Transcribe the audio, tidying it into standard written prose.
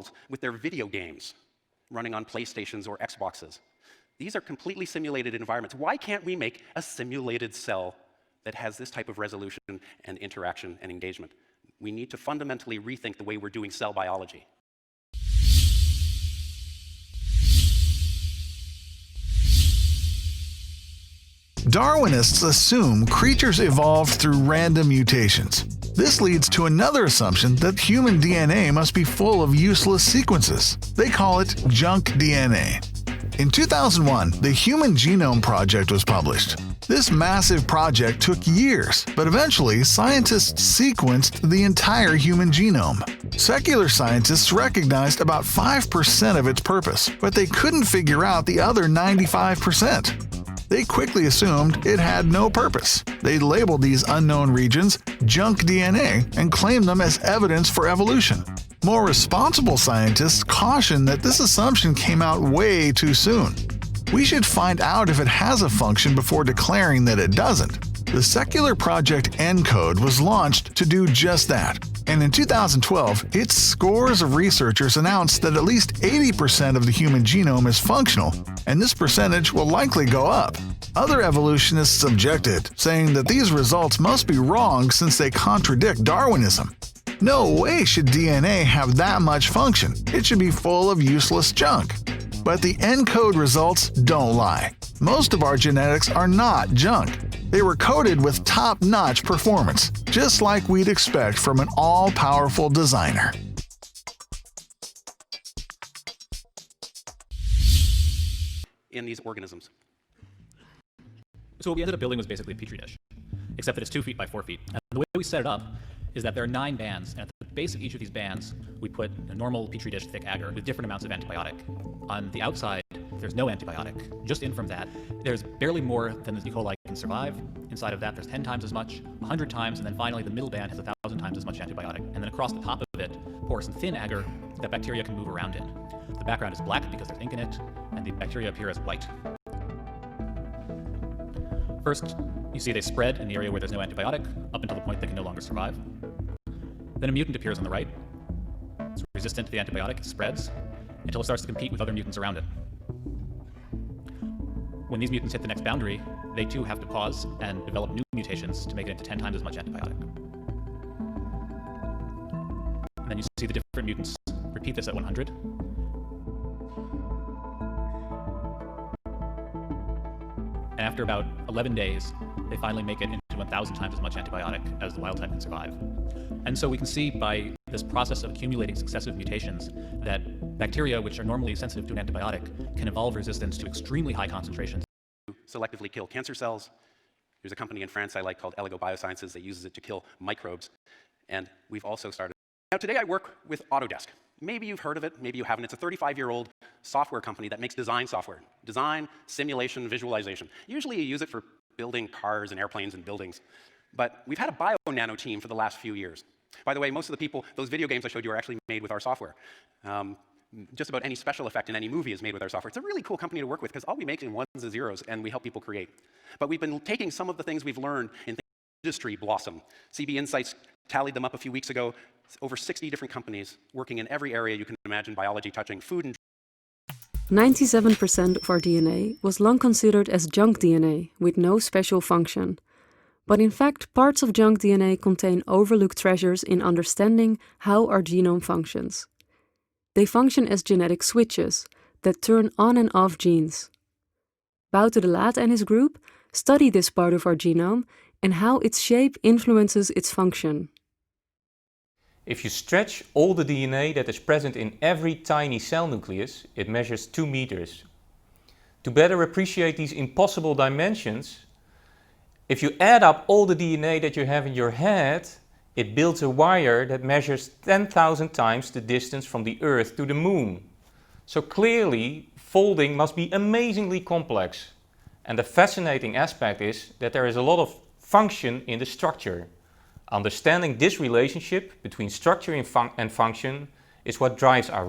models with their video games running on PlayStations or Xboxes. These are completely simulated environments. Why can't we make a simulated cell that has this type of resolution and interaction and engagement? We need to fundamentally rethink the way we're doing cell biology. Darwinists assume creatures evolved through random mutations. This leads to another assumption that human DNA must be full of useless sequences. They call it junk DNA. In 2001, the Human Genome Project was published. This massive project took years, but eventually scientists sequenced the entire human genome. Secular scientists recognized about 5% of its purpose, but they couldn't figure out the other 95%. They quickly assumed it had no purpose. They labeled these unknown regions junk DNA and claimed them as evidence for evolution. More responsible scientists caution that this assumption came out way too soon. We should find out if it has a function before declaring that it doesn't. The secular project ENCODE was launched to do just that. And in 2012, its scores of researchers announced that at least 80% of the human genome is functional, and this percentage will likely go up. Other evolutionists objected, saying that these results must be wrong since they contradict Darwinism. No way should DNA have that much function. It should be full of useless junk. But the ENCODE results don't lie. Most of our genetics are not junk. They were coded with top-notch performance, just like we'd expect from an all-powerful designer. In these organisms. So what we ended up building was basically a petri dish, except that it's 2 feet by 4 feet. And the way we set it up is that there are 9 bands, and at the base of each of these bands, we put a normal petri dish thick agar with different amounts of antibiotic. On the outside, there's no antibiotic. Just in from that, there's barely more than the E. coli can survive. Inside of that, there's 10 times as much, 100 times, and then finally the middle band has 1,000 times as much antibiotic. And then across the top of it, porous and thin agar that bacteria can move around in. The background is black because there's ink in it, and the bacteria appear as white. First, you see they spread in the area where there's no antibiotic, up until the point they can no longer survive. Then a mutant appears on the right. It's resistant to the antibiotic, it spreads, until it starts to compete with other mutants around it. When these mutants hit the next boundary, they too have to pause and develop new mutations to make it into 10 times as much antibiotic. And then you see the different mutants repeat this at 100. And after about 11 days, they finally make it into 1,000 times as much antibiotic as the wild type can survive. And so we can see by this process of accumulating successive mutations that bacteria, which are normally sensitive to an antibiotic, can evolve resistance to extremely high concentrations. Selectively kill cancer cells. There's a company in France I like called Eligo Biosciences that uses it to kill microbes. And we've also started. Now today I work with Autodesk. Maybe you've heard of it, maybe you haven't. It's a 35-year-old software company that makes design software. Design, simulation, visualization. Usually you use it for building cars and airplanes and buildings. But we've had a bio-nano team for the last few years. By the way, most of the people, those video games I showed you are actually made with our software. Just about any special effect in any movie is made with our software. It's a really cool company to work with because all we make is ones and zeros and we help people create. But we've been taking some of the things we've learned in industry blossom. CB Insights tallied them up a few weeks ago. Over 60 different companies working in every area you can imagine biology touching, food and 97% of our DNA was long considered as junk DNA with no special function. But in fact, parts of junk DNA contain overlooked treasures in understanding how our genome functions. They function as genetic switches that turn on and off genes. Wouter de Laat and his group study this part of our genome and how its shape influences its function. If you stretch all the DNA that is present in every tiny cell nucleus, it measures 2 meters. To better appreciate these impossible dimensions, if you add up all the DNA that you have in your head, it builds a wire that measures 10,000 times the distance from the Earth to the Moon. So clearly, folding must be amazingly complex. And the fascinating aspect is that there is a lot of function in the structure. Understanding this relationship between structure and function is what drives our